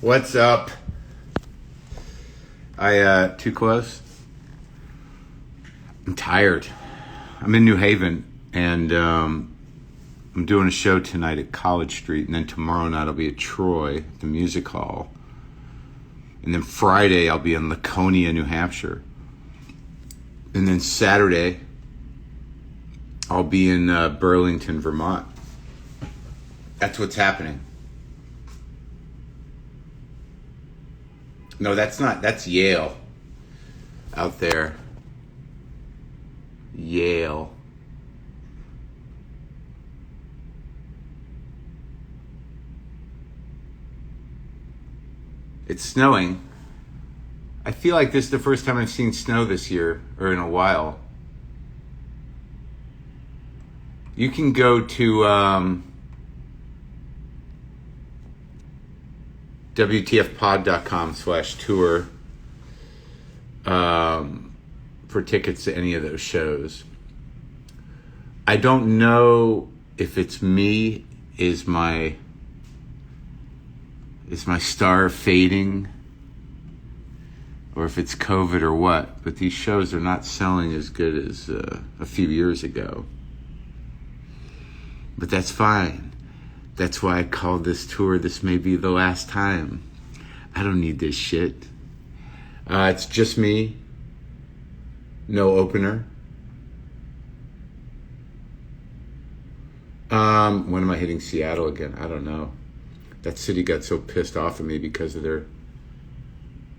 What's up? Too close? I'm tired. I'm in New Haven, and I'm doing a show tonight at College Street, and then tomorrow night I'll be at Troy, the music hall. And then Friday I'll be in Laconia, New Hampshire. And then Saturday I'll be in Burlington, Vermont. That's what's happening. No, that's not. That's Yale. Out there. Yale. It's snowing. I feel like this is the first time I've seen snow this year, or in a while. You can go to WTFpod.com/tour for tickets to any of those shows. I don't know if it's me, is my star fading, or if it's COVID or what, but these shows are not selling as good as a few years ago. But that's fine. That's why I called this tour "This May Be the Last Time." I don't need this shit. It's just me. No opener. When am I hitting Seattle again? I don't know. That city got so pissed off at me because of their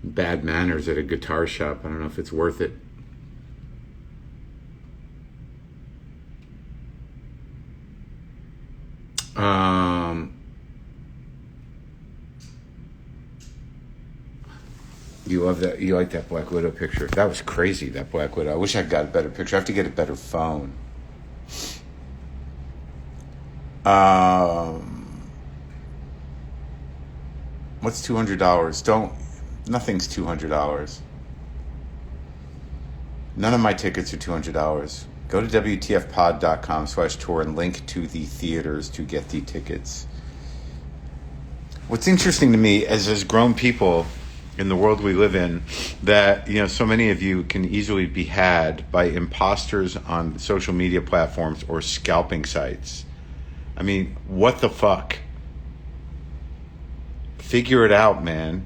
bad manners at a guitar shop. I don't know if it's worth it. You love that? You like that Black Widow picture? That was crazy, that Black Widow. I wish I got a better picture. I have to get a better phone. What's $200? Nothing's $200. None of my tickets are $200. Go to WTFpod.com/tour and link to the theaters to get the tickets. What's interesting to me is, as grown people in the world we live in, that, so many of you can easily be had by imposters on social media platforms or scalping sites. I mean, what the fuck? Figure it out, man.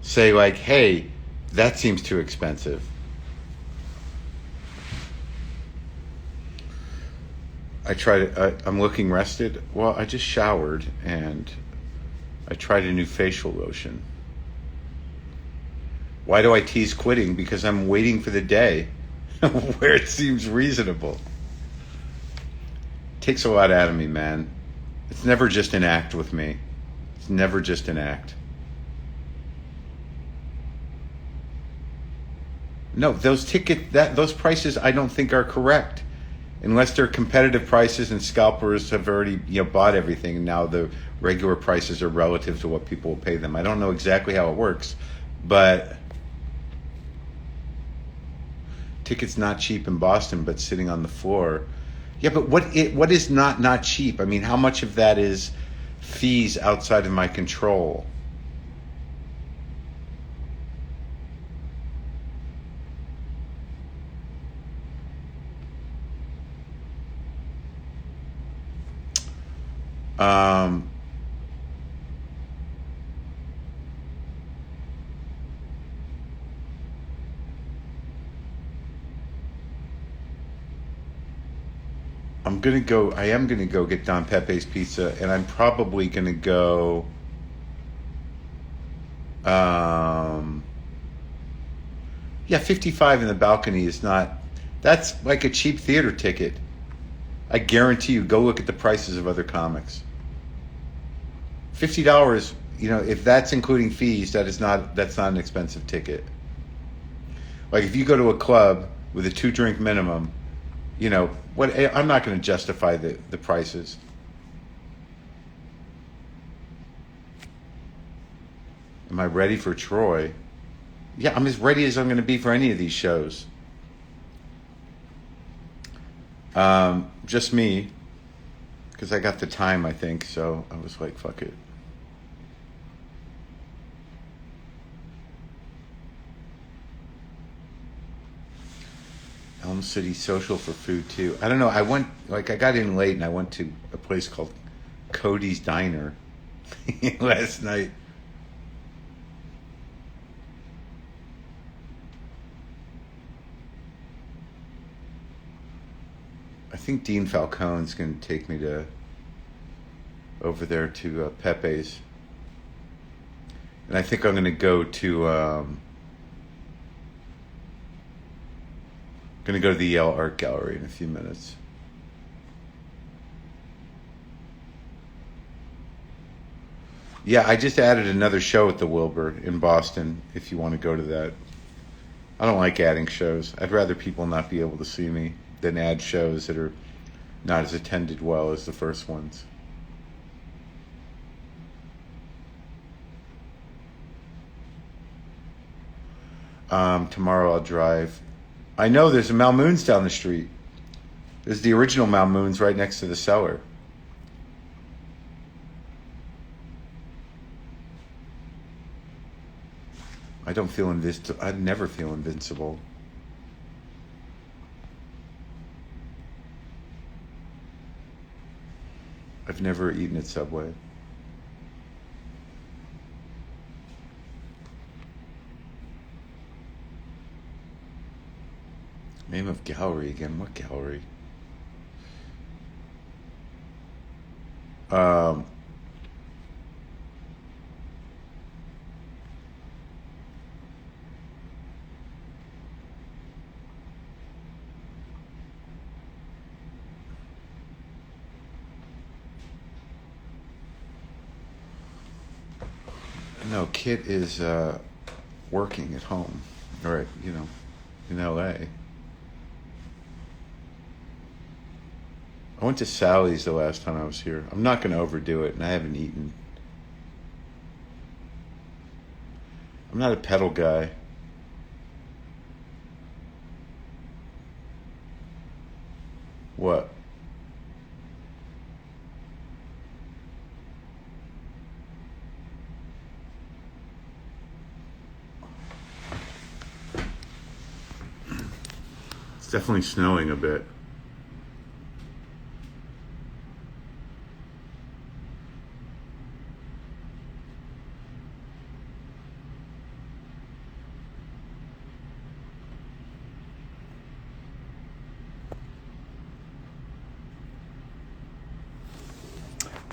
Say like, hey, that seems too expensive. I'm looking rested. Well, I just showered and I tried a new facial lotion. Why do I tease quitting? Because I'm waiting for the day where it seems reasonable. It takes a lot out of me, man. It's never just an act with me. It's never just an act. No, those prices I don't think are correct. Unless they're competitive prices and scalpers have already bought everything, and now the regular prices are relative to what people will pay them. I don't know exactly how it works, but tickets not cheap in Boston, but sitting on the floor. Yeah, but what is not cheap? I mean, how much of that is fees outside of my control? I am gonna go get Don Pepe's pizza, and I'm probably gonna go yeah, 55 in the balcony is not, that's like a cheap theater ticket. I guarantee you, go look at the prices of other comics. $50, if that's including fees, that's not an expensive ticket. Like if you go to a club with a 2-drink minimum, I'm not going to justify the prices. Am I ready for Troy? Yeah, I'm as ready as I'm going to be for any of these shows. Just me, because I got the time, I think, so I was like, fuck it. Elm City Social for food too. I don't know. I got in late and I went to a place called Cody's Diner last night. I think Dean Falcone's going to take me over there to Pepe's. And I think I'm going to go to the Yale Art Gallery in a few minutes. Yeah, I just added another show at the Wilbur in Boston, if you want to go to that. I don't like adding shows. I'd rather people not be able to see me than add shows that are not as attended well as the first ones. Tomorrow I'll drive. I know there's a Malmoon's down the street. There's the original Malmoon's right next to the cellar. I don't feel invincible. I never feel invincible. I've never eaten at Subway. Name of gallery again. What gallery? No, Kit is working at home, or in LA. I went to Sally's the last time I was here. I'm not going to overdo it, and I haven't eaten. I'm not a pedal guy. What? It's definitely snowing a bit.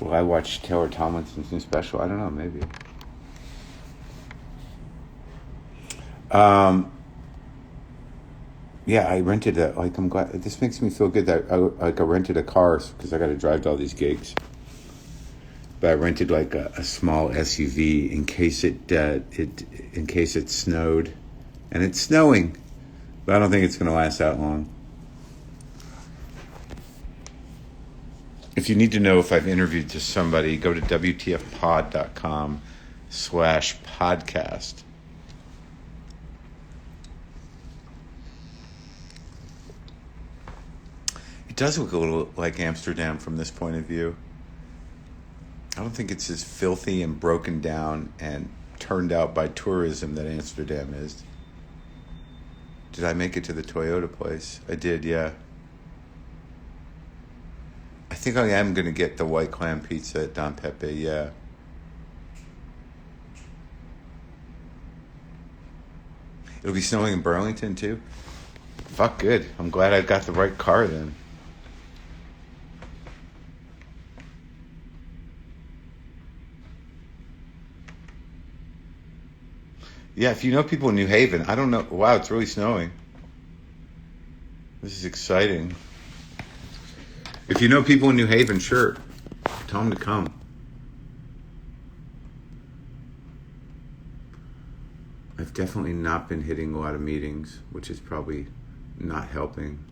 Well, I watched Taylor Tomlinson's new special. I don't know, maybe. Yeah, I rented I'm glad. This makes me feel good that I rented a car because I got to drive to all these gigs. But I rented a small SUV in case it snowed, and it's snowing. But I don't think it's going to last that long. If you need to know if I've interviewed to somebody, go to WTFpod.com/podcast. It does look a little like Amsterdam from this point of view. I don't think it's as filthy and broken down and turned out by tourism that Amsterdam is. Did I make it to the Toyota place? I did, yeah. I think I am going to get the white clam pizza at Don Pepe, yeah. It'll be snowing in Burlington, too? Fuck, good. I'm glad I got the right car then. Yeah, if you know people in New Haven, I don't know. Wow, it's really snowing. This is exciting. If you know people in New Haven, sure. Tell them to come. I've definitely not been hitting a lot of meetings, which is probably not helping.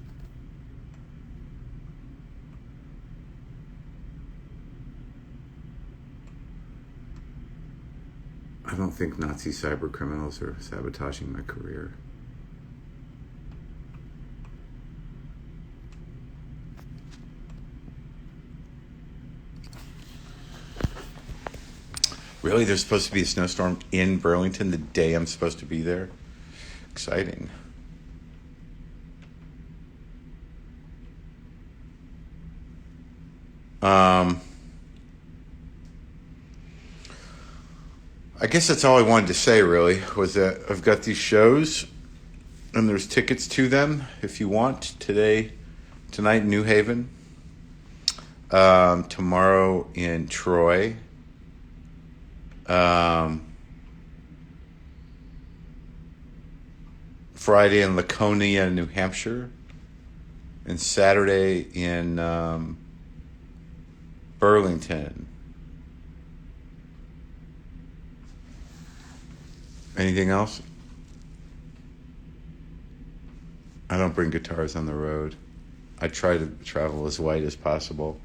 I don't think Nazi cyber criminals are sabotaging my career. Really? There's supposed to be a snowstorm in Burlington the day I'm supposed to be there? Exciting. I guess that's all I wanted to say, really, was that I've got these shows, and there's tickets to them if you want. Tonight in New Haven, tomorrow in Troy, Friday in Laconia, New Hampshire, and Saturday in Burlington. Anything else? I don't bring guitars on the road. I try to travel as light as possible.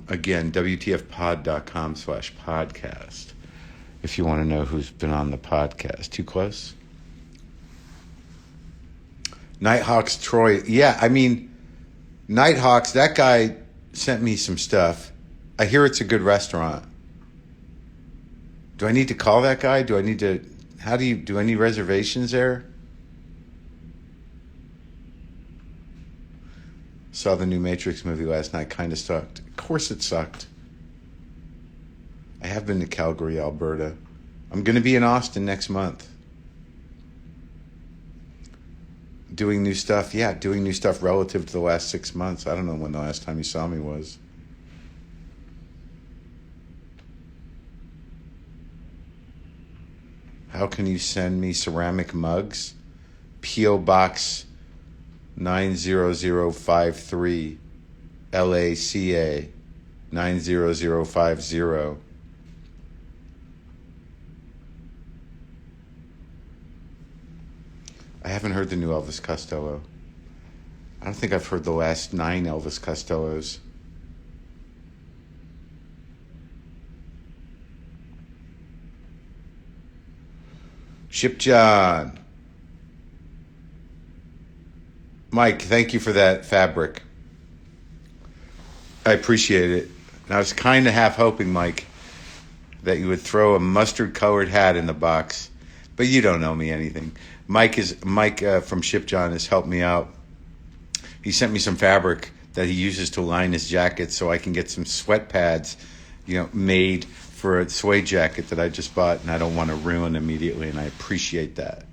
Again, WTFpod.com/podcast. If you want to know who's been on the podcast. Too close? Nighthawks Troy. Yeah, I mean, Nighthawks, that guy sent me some stuff. I hear it's a good restaurant. Do I need to call that guy? Do I need reservations there? Saw the new Matrix movie last night. Kind of sucked. Of course it sucked. I have been to Calgary, Alberta. I'm going to be in Austin next month. Doing new stuff. Yeah, doing new stuff relative to the last 6 months. I don't know when the last time you saw me was. How can you send me ceramic mugs? P.O. Box 90053, LACA 90050. I haven't heard the new Elvis Costello. I don't think I've heard the last 9 Elvis Costellos. Ship John. Mike, thank you for that fabric. I appreciate it. And I was kind of half hoping, Mike, that you would throw a mustard-colored hat in the box. But you don't know me anything. Mike from Ship John has helped me out. He sent me some fabric that he uses to line his jacket so I can get some sweat pads, made for a suede jacket that I just bought and I don't want to ruin immediately, and I appreciate that.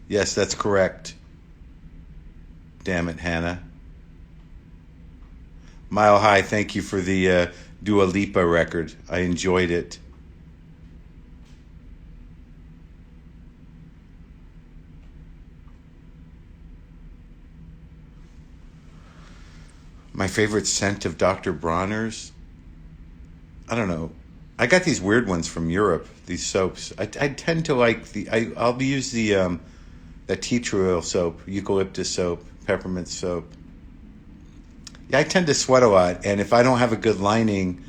Yes, that's correct. Damn it, Hannah. Mile High, thank you for the Dua Lipa record. I enjoyed it. My favorite scent of Dr. Bronner's? I don't know. I got these weird ones from Europe, these soaps. I tend to like I'll use that tea tree oil soap, eucalyptus soap, peppermint soap. Yeah, I tend to sweat a lot, and if I don't have a good lining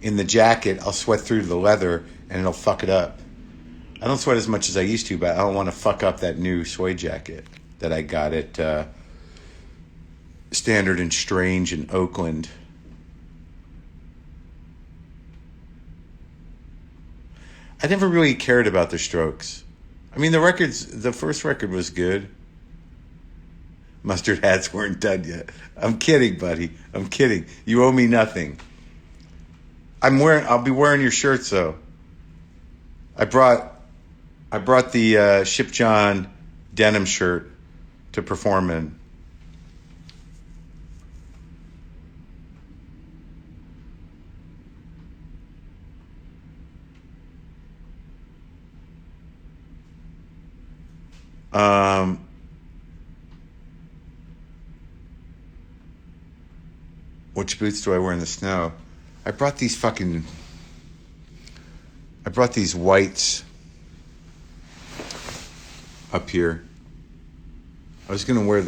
in the jacket, I'll sweat through the leather, and it'll fuck it up. I don't sweat as much as I used to, but I don't want to fuck up that new suede jacket that I got at Standard and Strange in Oakland. I never really cared about the Strokes. I mean, the first record was good. Mustard hats weren't done yet. I'm kidding, buddy. I'm kidding. You owe me nothing. I'll be wearing your shirts though. I brought the Ship John denim shirt to perform in. Which boots do I wear in the snow? I brought these whites up here. I was going to wear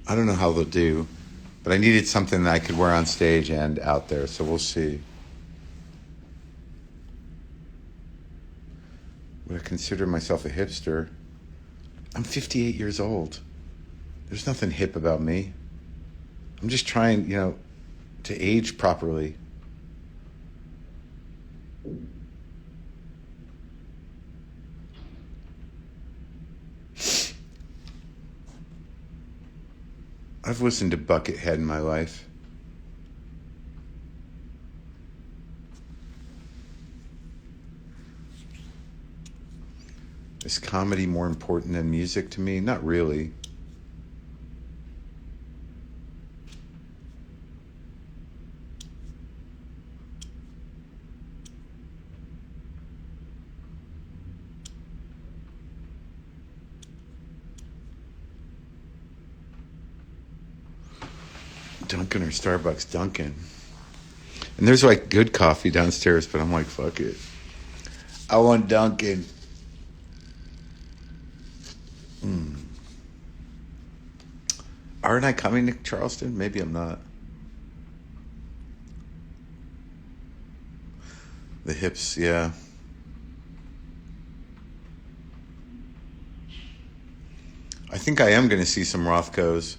I don't know how they'll do, but I needed something that I could wear on stage and out there, so we'll see. Would I consider myself a hipster? I'm 58 years old. There's nothing hip about me. I'm just trying, to age properly. I've listened to Buckethead in my life. Is comedy more important than music to me? Not really. Dunkin' or Starbucks? Dunkin'. And there's like good coffee downstairs, but I'm like, fuck it. I want Dunkin'. Aren't I coming to Charleston? Maybe I'm not. The hips, yeah. I think I am going to see some Rothkos.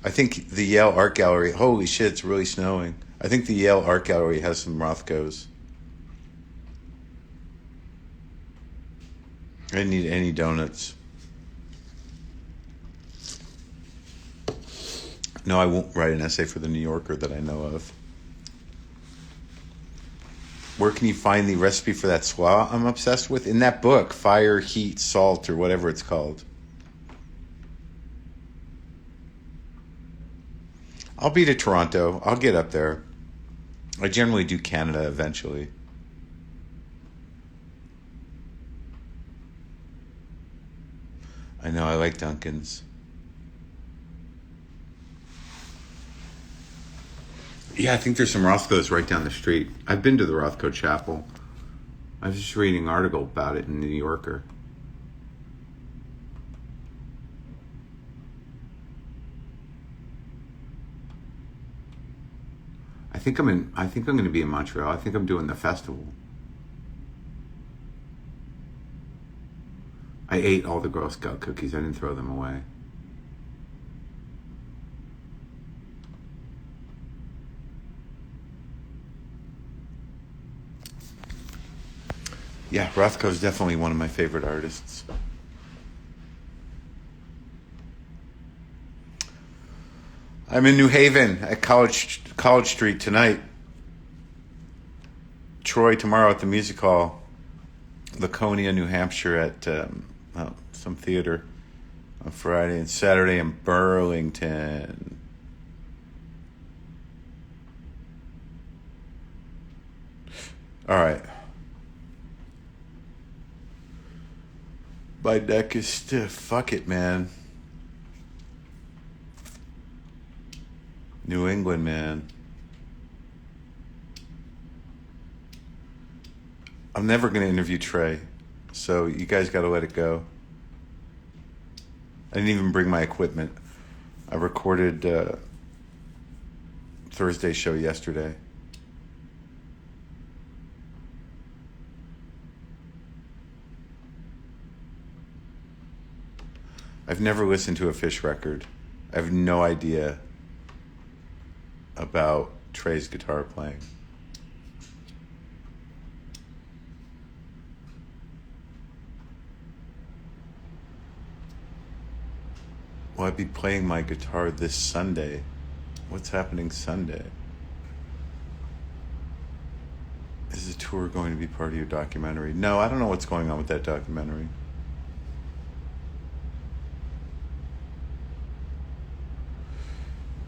I think the Yale Art Gallery, holy shit, it's really snowing. I think the Yale Art Gallery has some Rothkos. I didn't need any donuts. No, I won't write an essay for the New Yorker that I know of. Where can you find the recipe for that slaw I'm obsessed with? In that book, Fire, Heat, Salt, or whatever it's called. I'll be to Toronto. I'll get up there. I generally do Canada eventually. I know, I like Dunkin's. Yeah, I think there's some Rothkos right down the street. I've been to the Rothko Chapel. I was just reading an article about it in the New Yorker. I think I'm going to be in Montreal. I think I'm doing the festival. I ate all the Girl Scout cookies. I didn't throw them away. Yeah, Rothko's definitely one of my favorite artists. I'm in New Haven at College Street tonight. Troy tomorrow at the Music Hall. Laconia, New Hampshire at some theater on Friday, and Saturday in Burlington. All right. My neck is stiff. Fuck it, man. New England, man. I'm never going to interview Trey, so you guys got to let it go. I didn't even bring my equipment. I recorded Thursday's show yesterday. I've never listened to a Fish record. I have no idea about Trey's guitar playing. Well, I'd be playing my guitar this Sunday. What's happening Sunday? Is the tour going to be part of your documentary? No, I don't know what's going on with that documentary.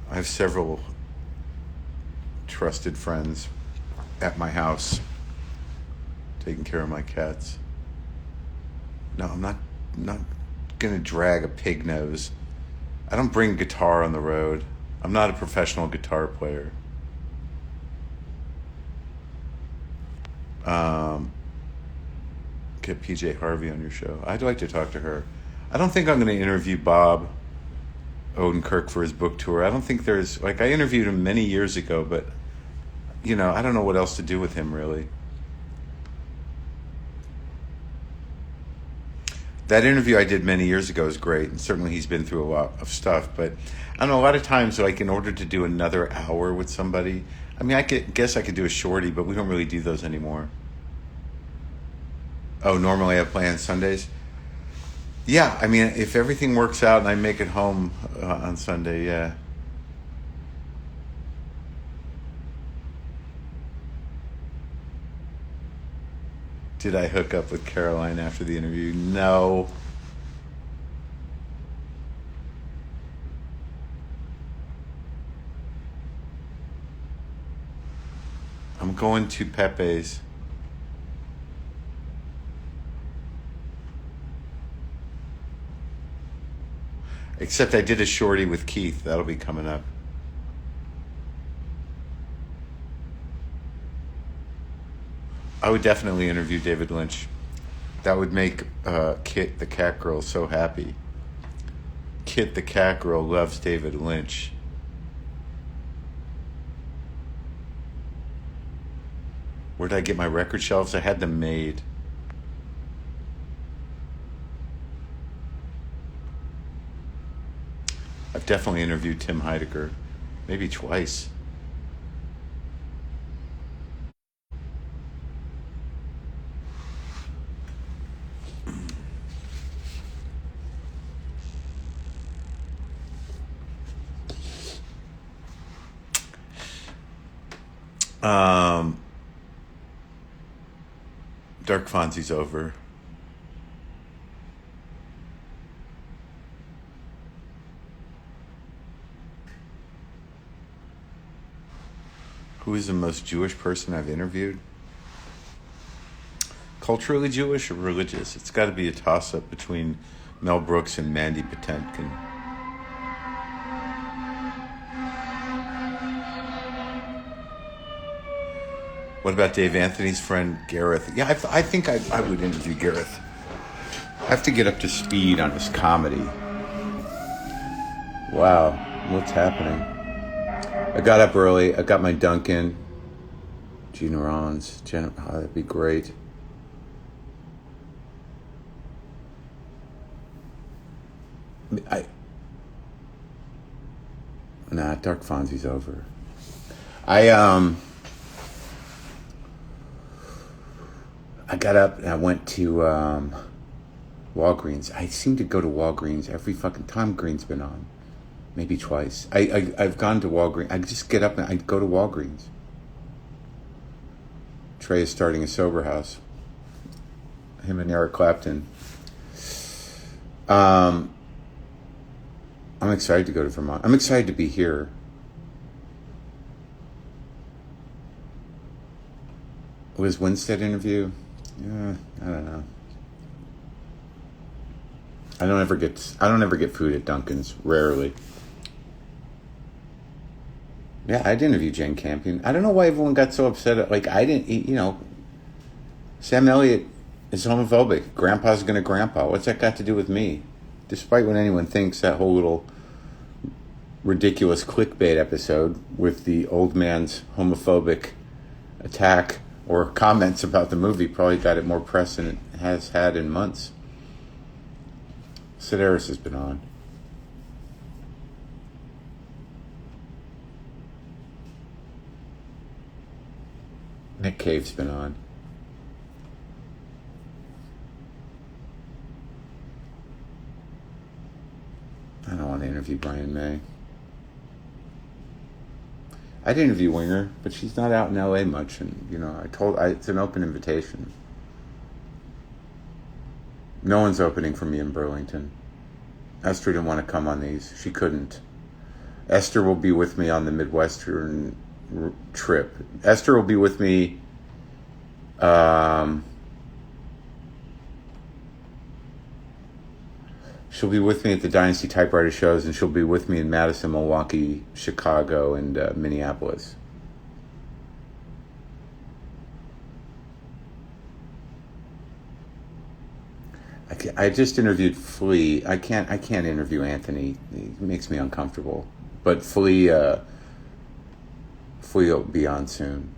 I have several trusted friends at my house taking care of my cats. No, I'm not gonna drag a pig nose. I don't bring guitar on the road. I'm not a professional guitar player. Get PJ Harvey on your show. I'd like to talk to her. I don't think I'm going to interview Bob Odenkirk for his book tour. I don't think there's, I interviewed him many years ago, but, I don't know what else to do with him, really. That interview I did many years ago is great, and certainly he's been through a lot of stuff. But I don't know, a lot of times, like in order to do another hour with somebody, I mean, guess I could do a shorty, but we don't really do those anymore. Oh, normally I have plans Sundays. Yeah, I mean, if everything works out and I make it home on Sunday, yeah. Did I hook up with Caroline after the interview? No. I'm going to Pepe's. Except I did a shorty with Keith. That'll be coming up. I would definitely interview David Lynch. That would make Kit the Cat Girl so happy. Kit the Cat Girl loves David Lynch. Where did I get my record shelves? I had them made. I've definitely interviewed Tim Heidecker. Maybe twice. Dark Fonzie's over. Who is the most Jewish person I've interviewed? Culturally Jewish or religious? It's got to be a toss-up between Mel Brooks and Mandy Patinkin. What about Dave Anthony's friend Gareth? Yeah, I think I would interview Gareth. I have to get up to speed on his comedy. Wow, what's happening? I got up early. I got my Dunkin'. Gina Rollins. Oh, that'd be great. Nah, Dark Fonzie's over. I got up and I went to Walgreens. I seem to go to Walgreens every fucking time Green's been on. Maybe twice. I've gone to Walgreens. I just get up and I go to Walgreens. Trey is starting a sober house. Him and Eric Clapton. I'm excited to go to Vermont. I'm excited to be here. Liz Winstead interview? Yeah, I don't know. I don't ever get food at Dunkin's. Rarely. Yeah, I'd interview Jane Campion. I don't know why everyone got so upset. Like, I didn't eat, Sam Elliott is homophobic. Grandpa's gonna grandpa. What's that got to do with me? Despite what anyone thinks, that whole little ridiculous clickbait episode with the old man's homophobic attack or comments about the movie probably got it more press than it has had in months. Sedaris has been on. Nick Cave's been on. I don't want to interview Brian May. I'd interview Winger, but she's not out in LA much, and it's an open invitation. No one's opening for me in Burlington. Esther didn't want to come on these. She couldn't. Esther will be with me on the Midwestern trip. Esther will be with me she'll be with me at the Dynasty Typewriter shows, and she'll be with me in Madison, Milwaukee, Chicago, and Minneapolis. I just interviewed Flea. I can't interview Anthony. He makes me uncomfortable. But Flea will be on soon.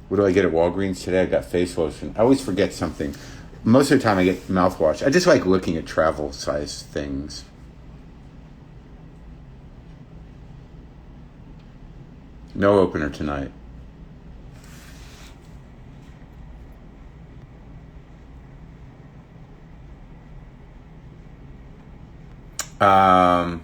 What do I get at Walgreens today? I got face lotion. I always forget something. Most of the time I get mouthwash. I just like looking at travel size things. No opener tonight. How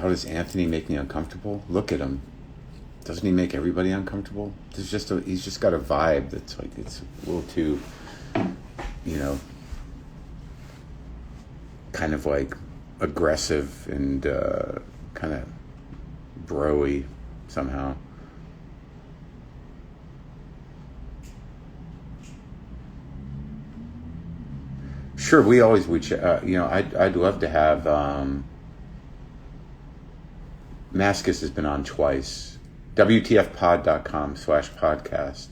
does Anthony make me uncomfortable? Look at him. Doesn't he make everybody uncomfortable? He's just got a vibe that's like, it's a little too, kind of like aggressive and kind of bro-y somehow. Sure, we always I'd love to have. Mascus has been on twice. WTFpod.com/podcast.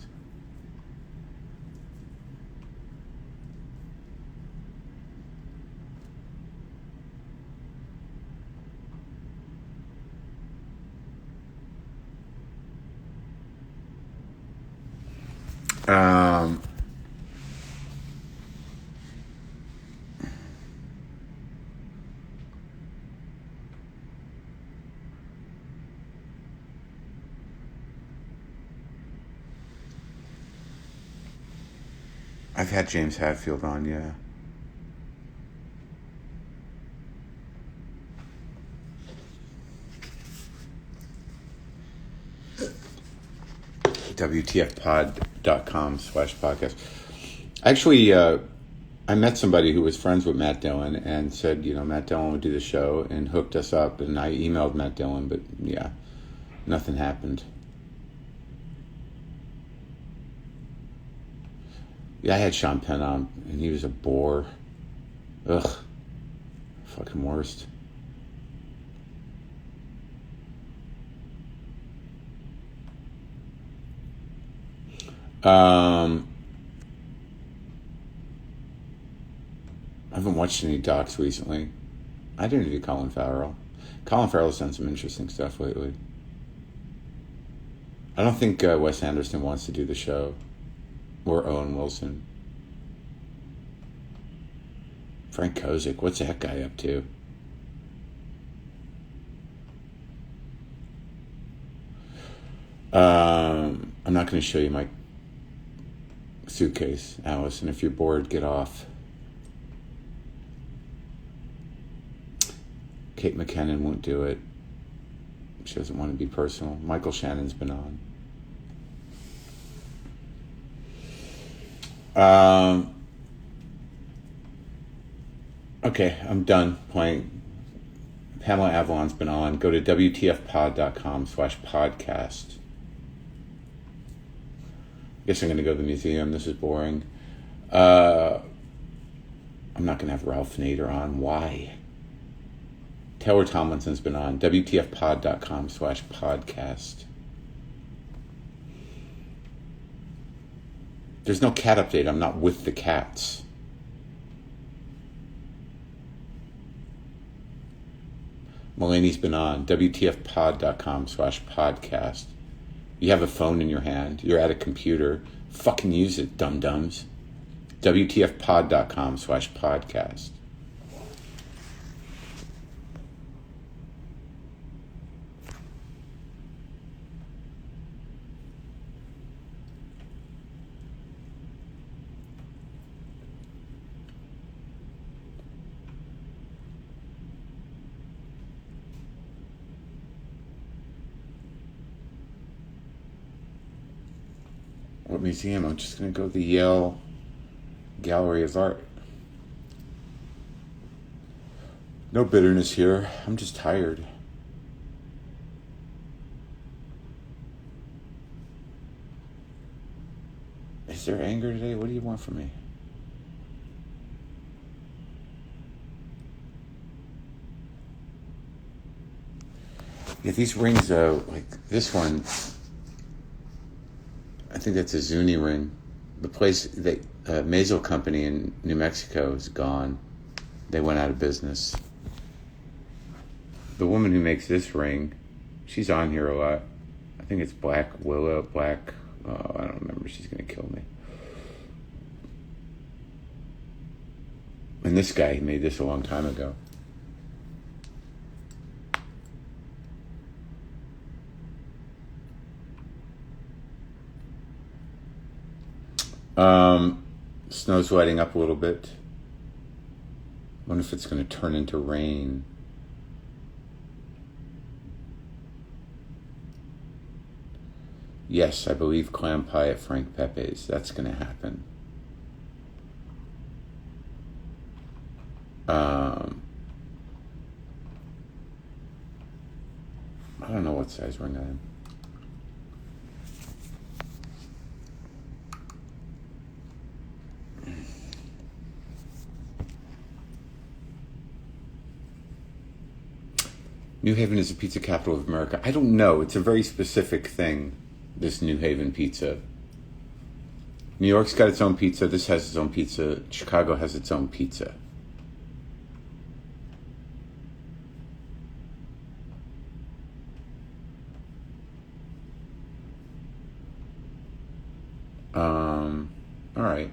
I've had James Hadfield on, yeah. WTFpod.com/podcast. Actually, I met somebody who was friends with Matt Dillon and said, Matt Dillon would do the show and hooked us up. And I emailed Matt Dillon, but yeah, nothing happened. Yeah, I had Sean Penn on, and he was a bore. Ugh. Fucking worst. I haven't watched any docs recently. I didn't interview Colin Farrell. Colin Farrell's done some interesting stuff lately. I don't think Wes Anderson wants to do the show. Or Owen Wilson. Frank Kozik, what's that guy up to? I'm not going to show you my suitcase, Alice, and if you're bored, get off. Kate McKinnon won't do it. She doesn't want to be personal. Michael Shannon's been on. Okay, I'm done playing. Pamela Avalon's been on. Go to WTFpod.com/podcast. I guess I'm going to go to the museum. This is boring. I'm not going to have Ralph Nader on. Why? Taylor Tomlinson's been on. WTFpod.com/podcast. There's no cat update. I'm not with the cats. Mulaney's been on. WTFpod.com/podcast. You have a phone in your hand. You're at a computer. Fucking use it, dum-dums. WTFpod.com/podcast. What museum? I'm just going to go to the Yale Gallery of Art. No bitterness here. I'm just tired. Is there anger today? What do you want from me? Yeah, these rings, though, like this one, I think that's a Zuni ring. The place, the Mazel Company in New Mexico is gone. They went out of business. The woman who makes this ring, she's on here a lot. I think it's Black Willow, I don't remember. She's going to kill me. And this guy, he made this a long time ago. Snow's lighting up a little bit. Wonder if it's going to turn into rain. Yes, I believe clam pie at Frank Pepe's. That's going to happen. I don't know what size ring I am. New Haven is the pizza capital of America. I don't know. It's a very specific thing, this New Haven pizza. New York's got its own pizza. This has its own pizza. Chicago has its own pizza. All right.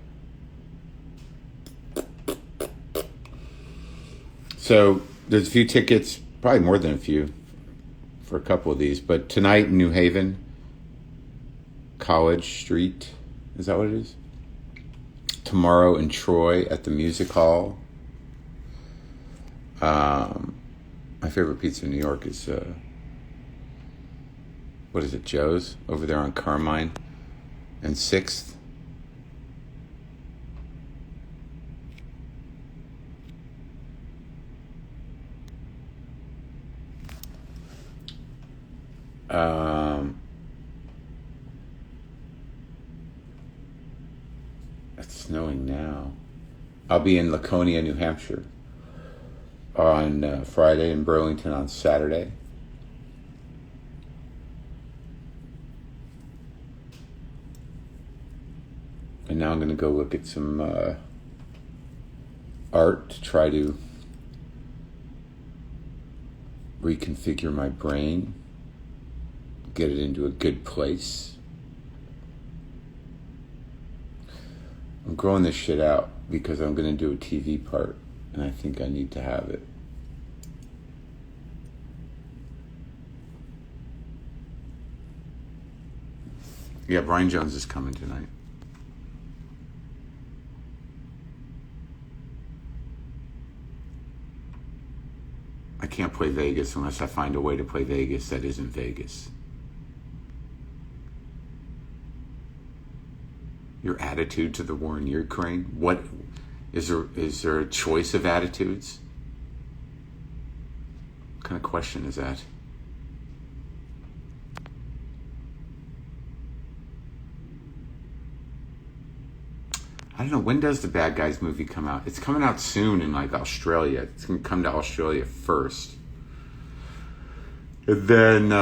So there's a few tickets, probably more than a few, for a couple of these. But tonight in New Haven, College Street, is that what it is? Tomorrow in Troy at the Music Hall. My favorite pizza in New York is, what is it, Joe's? Over there on Carmine and 6th. It's snowing now. I'll be in Laconia, New Hampshire on Friday, and Burlington on Saturday. And now I'm going to go look at some art to try to reconfigure my brain, get it into a good place. I'm growing this shit out because I'm going to do a TV part, and I think I need to have it. Yeah, Brian Jones is coming tonight. I can't play Vegas unless I find a way to play Vegas that isn't Vegas. Your attitude to the war in Ukraine? What is there a choice of attitudes? What kind of question is that? I don't know, when does the Bad Guys movie come out? It's coming out soon in like Australia. It's gonna come to Australia first. And then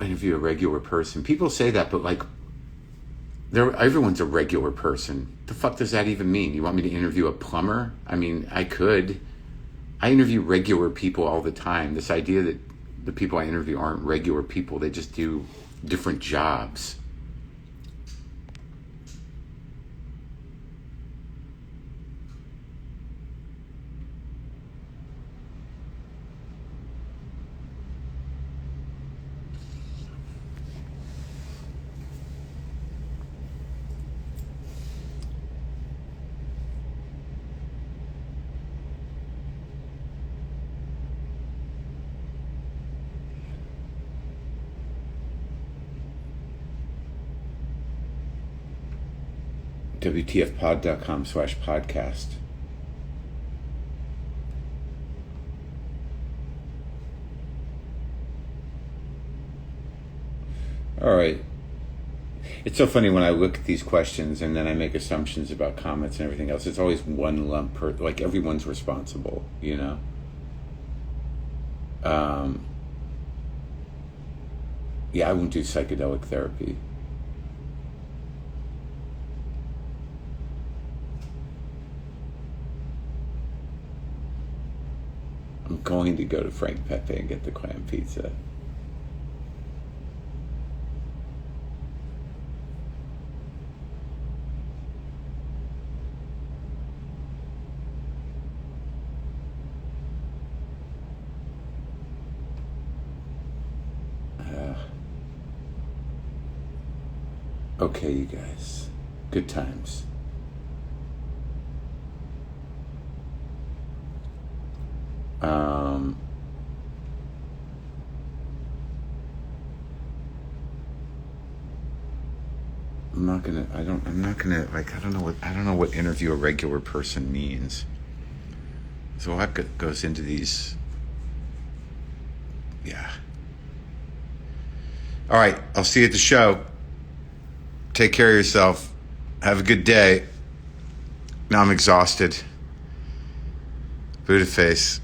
interview a regular person. People say that, but like everyone's a regular person. The fuck does that even mean? You want me to interview a plumber? I mean, I could. I interview regular people all the time. This idea that the people I interview aren't regular people, they just do different jobs. WTFpod.com/podcast. All right. It's so funny when I look at these questions and then I make assumptions about comments and everything else. It's always one lump per, like everyone's responsible, you know? Yeah, I wouldn't do psychedelic therapy. going to go to Frank Pepe and get the clam pizza. Okay, you guys. Good times. I don't know what interview a regular person means. So what goes into these. Yeah. All right, I'll see you at the show. Take care of yourself. Have a good day. Now I'm exhausted. Buddha face.